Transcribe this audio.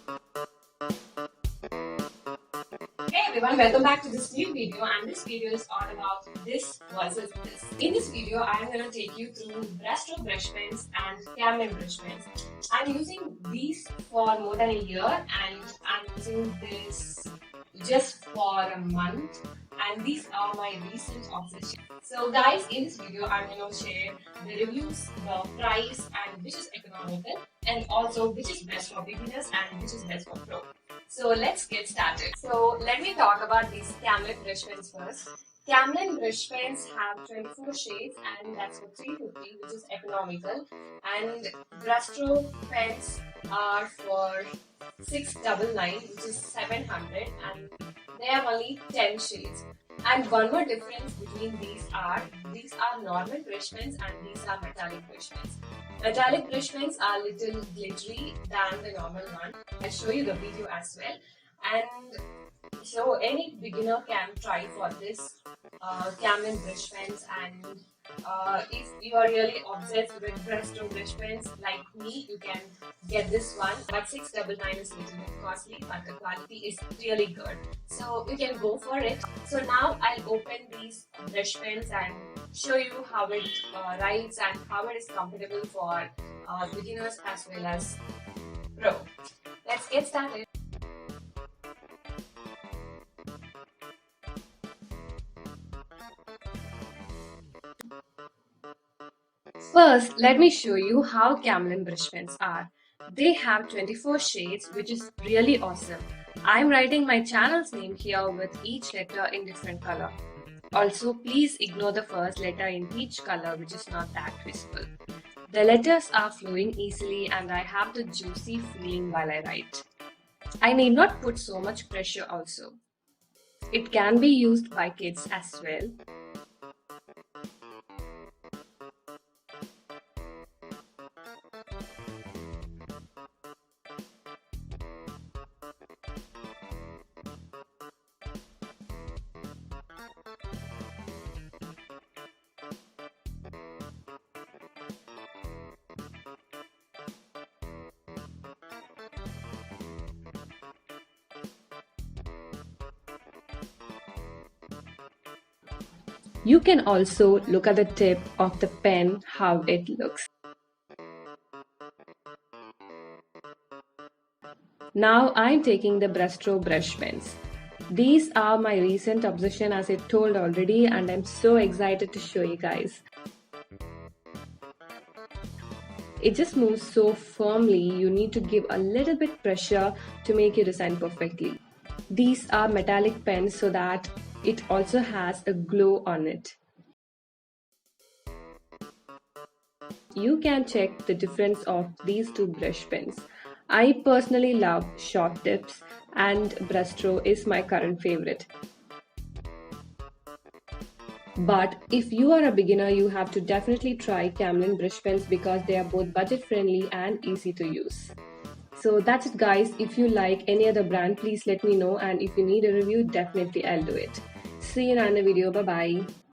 Hey everyone, welcome back to this new video, and this video is all about this versus this. In this video, I am going to take you through Brustro brush pens and Camlin brush pens. I'm using these for more than a year and I'm using this just for a month, and these are my recent obsessions. So guys, in this video, I'm going to share the reviews, the price and which is economical, and also which is best for beginners and which is best for pro. So let's get started. So let me talk about these Camlin brush pens first. Camlin brush pens have 24 shades and that's for $350, which is economical. And Brustro pens are for $699, which is $700, and they have only 10 shades. And one more difference between these are normal brush pens and these are metallic brush pens. Metallic brush pens are a little glittery than the normal one. I'll show you the video as well. And so any beginner can try for this Camlin brush pens, and if you are really obsessed with Brustro brush pens like me, you can get this one. But $699 is a little bit costly, but the quality is really good. So you can go for it. So now I'll open these brush pens and show you how it writes and how it is comfortable for beginners as well as pro. Let's get started. First, let me show you how Camlin brush pens are. They have 24 shades, which is really awesome. I'm writing my channel's name here with each letter in different color. Also, please ignore the first letter in each color, which is not that visible. The letters are flowing easily and I have the juicy feeling while I write. I need not put so much pressure also. It can be used by kids as well. You can also look at the tip of the pen, how it looks. Now I'm taking the Brustro brush pens. These are my recent obsession, as I told already, and I'm so excited to show you guys. It just moves so firmly, you need to give a little bit pressure to make your design perfectly. These are metallic pens so that it also has a glow on it. You can check the difference of these two brush pens. I personally love short tips and Brustro is my current favorite. But if you are a beginner, you have to definitely try Camlin brush pens because they are both budget friendly and easy to use. So that's it guys. If you like any other brand, please let me know, and if you need a review, definitely I'll do it. See you in another video. Bye bye.